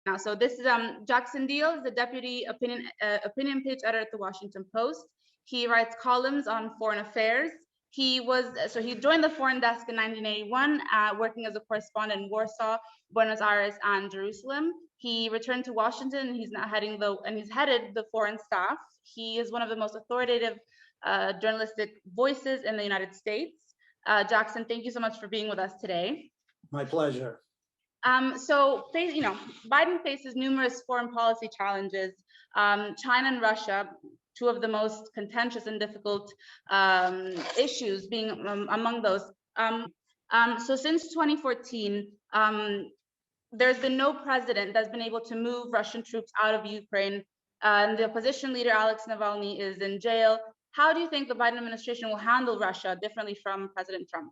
Now, so this is Jackson Diehl, the deputy opinion page editor at the Washington Post. He writes columns on foreign affairs. He joined the foreign desk in 1981, working as a correspondent in Warsaw, Buenos Aires, and Jerusalem. He returned to Washington, and he's headed the foreign staff. He is one of the most authoritative journalistic voices in the United States. Jackson, thank you so much for being with us today. My pleasure. Biden faces numerous foreign policy challenges. China and Russia, two of the most contentious and difficult issues, being among those. So since 2014, there's been no president that's been able to move Russian troops out of Ukraine. And the opposition leader, Alex Navalny, is in jail. How do you think the Biden administration will handle Russia differently from President Trump?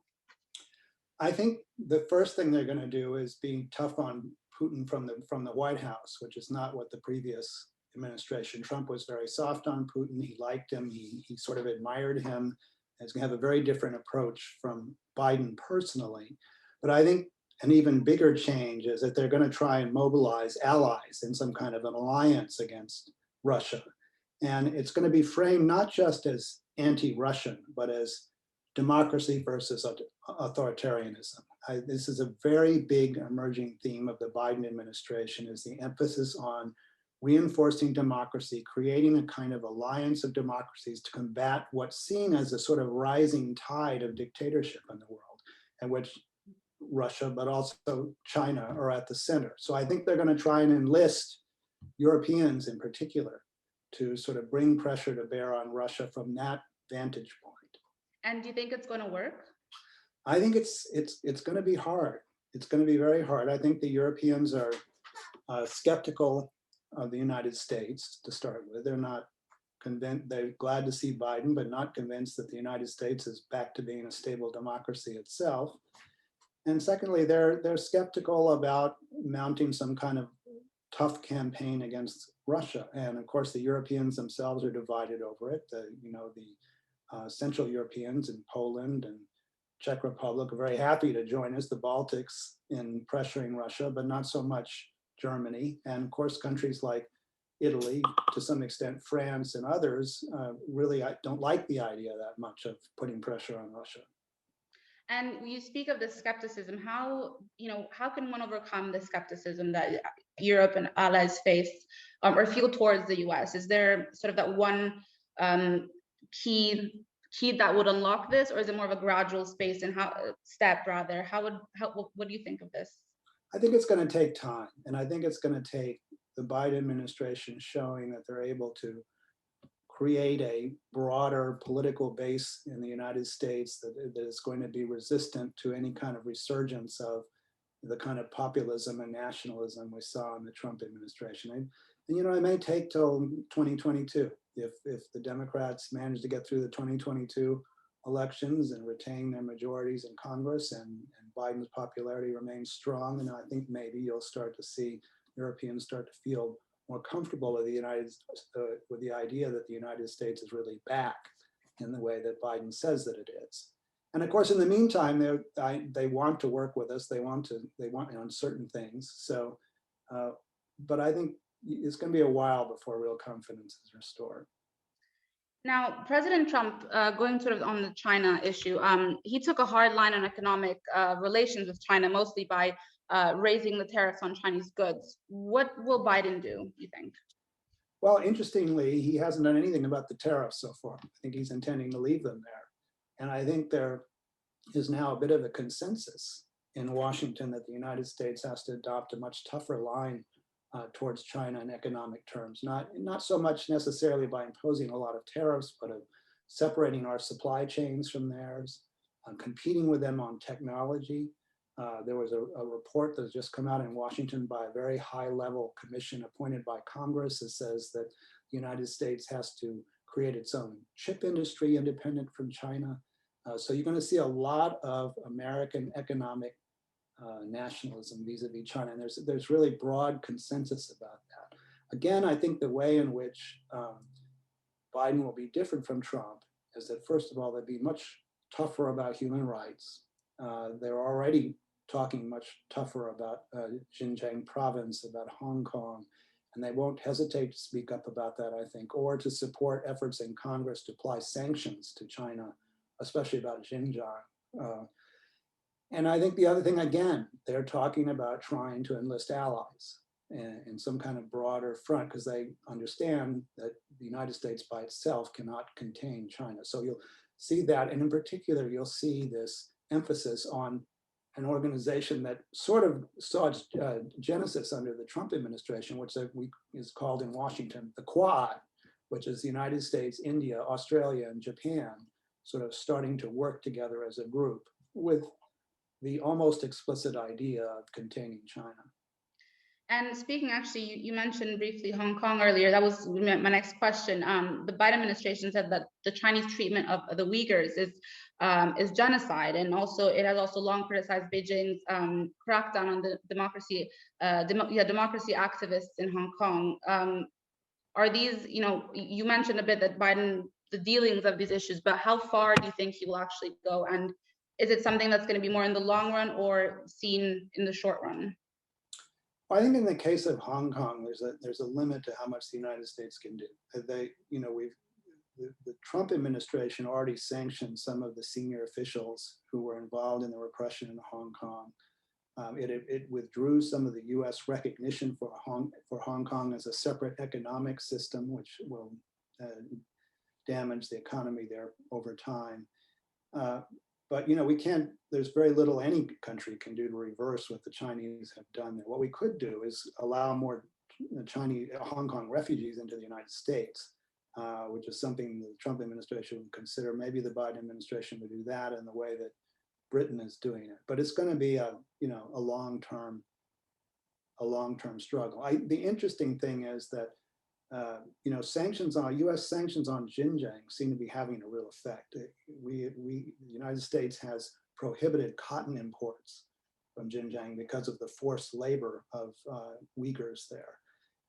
I think the first thing they're going to do is be tough on Putin from the White House, which is not what the previous administration. Trump was very soft on Putin. He liked him. He sort of admired him. He's going to have a very different approach from Biden personally. But I think an even bigger change is that they're going to try and mobilize allies in some kind of an alliance against Russia. And it's going to be framed not just as anti-Russian, but as democracy versus authoritarianism. This is a very big emerging theme of the Biden administration, is the emphasis on reinforcing democracy, creating a kind of alliance of democracies to combat what's seen as a sort of rising tide of dictatorship in the world, and which Russia, but also China, are at the center. So I think they're going to try and enlist Europeans in particular to sort of bring pressure to bear on Russia from that vantage point. And do you think it's going to work? I think it's going to be hard. It's going to be very hard. I think the Europeans are skeptical of the United States to start with. They're not convinced. They're glad to see Biden, but not convinced that the United States is back to being a stable democracy itself. And secondly, they're skeptical about mounting some kind of tough campaign against Russia. And of course, the Europeans themselves are divided over it. The Central Europeans in Poland and Czech Republic are very happy to join us, the Baltics, in pressuring Russia, but not so much Germany. And of course, countries like Italy, to some extent France and others, really don't like the idea that much of putting pressure on Russia. And you speak of the skepticism. How can one overcome the skepticism that Europe and allies face or feel towards the US? Is there sort of that one key that would unlock this, or is it more of a gradual what do you think of this? I think it's going to take time, and I think it's going to take the Biden administration showing that they're able to create a broader political base in the United States that is going to be resistant to any kind of resurgence of the kind of populism and nationalism we saw in the Trump administration. And it may take till 2022 if the Democrats manage to get through the 2022 elections and retain their majorities in Congress, and Biden's popularity remains strong. And I think maybe you'll start to see Europeans start to feel more comfortable with the idea that the United States is really back in the way that Biden says that it is. And of course, in the meantime, they want to work with us. They want on certain things. So, but I think it's going to be a while before real confidence is restored. Now, President Trump, going sort of on the China issue, he took a hard line on economic relations with China, mostly by raising the tariffs on Chinese goods. What will Biden do, you think? Well, interestingly, he hasn't done anything about the tariffs so far. I think he's intending to leave them there. And I think there is now a bit of a consensus in Washington that the United States has to adopt a much tougher line towards China in economic terms, not so much necessarily by imposing a lot of tariffs, but of separating our supply chains from theirs, competing with them on technology. There was a report that's just come out in Washington by a very high-level commission appointed by Congress that says that the United States has to create its own chip industry independent from China. So you're going to see a lot of American economic nationalism vis-a-vis China, and there's really broad consensus about that. Again, I think the way in which Biden will be different from Trump is that, first of all, they'd be much tougher about human rights. They're already talking much tougher about Xinjiang province, about Hong Kong, and they won't hesitate to speak up about that, I think, or to support efforts in Congress to apply sanctions to China, especially about Xinjiang. And I think the other thing, again, they're talking about trying to enlist allies in some kind of broader front, because they understand that the United States by itself cannot contain China. So you'll see that, and in particular, you'll see this emphasis on an organization that sort of saw its genesis under the Trump administration, which is called in Washington the Quad, which is the United States, India, Australia, and Japan, sort of starting to work together as a group with the almost explicit idea of containing China. And speaking, actually, you mentioned briefly Hong Kong earlier. That was my next question. The Biden administration said that the Chinese treatment of the Uyghurs is genocide, and also it has also long criticized Beijing's crackdown on the democracy activists in Hong Kong. Are these, you mentioned a bit that Biden, the dealings of these issues, but how far do you think he will actually go? And is it something that's going to be more in the long run or seen in the short run? I think in the case of Hong Kong, there's a limit to how much the United States can do. The Trump administration already sanctioned some of the senior officials who were involved in the repression in Hong Kong. It withdrew some of the U.S. recognition for Hong Kong as a separate economic system, which will damage the economy there over time. But we can't, there's very little any country can do to reverse what the Chinese have done there. What we could do is allow more Hong Kong refugees into the United States, which is something the Trump administration would consider. Maybe the Biden administration would do that in the way that Britain is doing it. But it's going to be a long-term struggle. The interesting thing is that U.S. sanctions on Xinjiang seem to be having a real effect. The United States has prohibited cotton imports from Xinjiang because of the forced labor of Uyghurs there.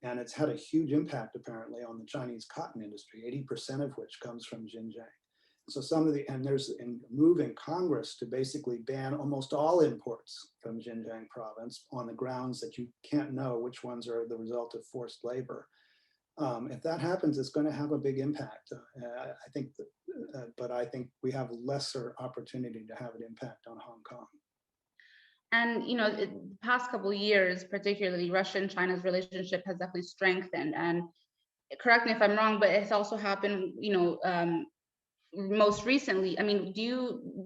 And it's had a huge impact, apparently, on the Chinese cotton industry, 80% of which comes from Xinjiang. So there's a move in Congress to basically ban almost all imports from Xinjiang province on the grounds that you can't know which ones are the result of forced labor. If that happens, it's going to have a big impact. I think, but I think we have lesser opportunity to have an impact on Hong Kong. And the past couple of years, particularly Russia and China's relationship has definitely strengthened. And correct me if I'm wrong, but it's also happened, most recently. I mean,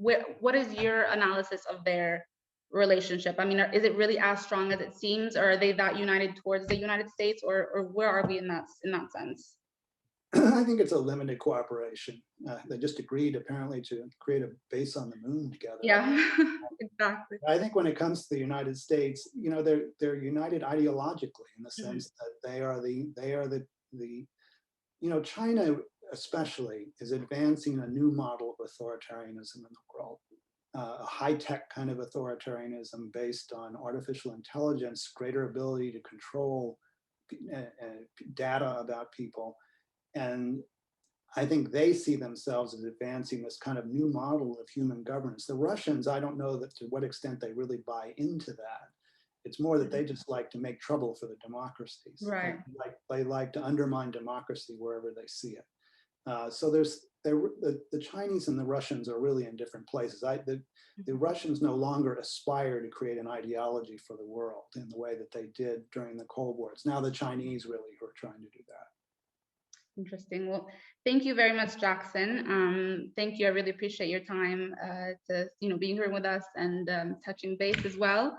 what is your analysis of their relationship? I mean, is it really as strong as it seems, or are they that united towards the United States, or where are we in that sense? I think it's a limited cooperation. They just agreed apparently to create a base on the moon together. Yeah, exactly. I think when it comes to the United States, they're united ideologically in the sense that they are the China especially is advancing a new model of authoritarianism in the world. A high-tech kind of authoritarianism based on artificial intelligence, greater ability to control data about people. And I think they see themselves as advancing this kind of new model of human governance. The Russians, I don't know to what extent they really buy into that. It's more that they just like to make trouble for the democracies. Right. They like to undermine democracy wherever they see it. So the Chinese and the Russians are really in different places. The Russians no longer aspire to create an ideology for the world in the way that they did during the Cold War. It's now the Chinese really who are trying to do that. Interesting. Well, thank you very much, Jackson. Thank you. I really appreciate your time to being here with us and touching base as well.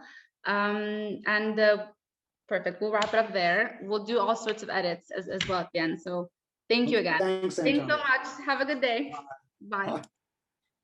Perfect. We'll wrap it up there. We'll do all sorts of edits as well at the end. So thank you again. Thanks, Thanks so much. Have a good day. Bye.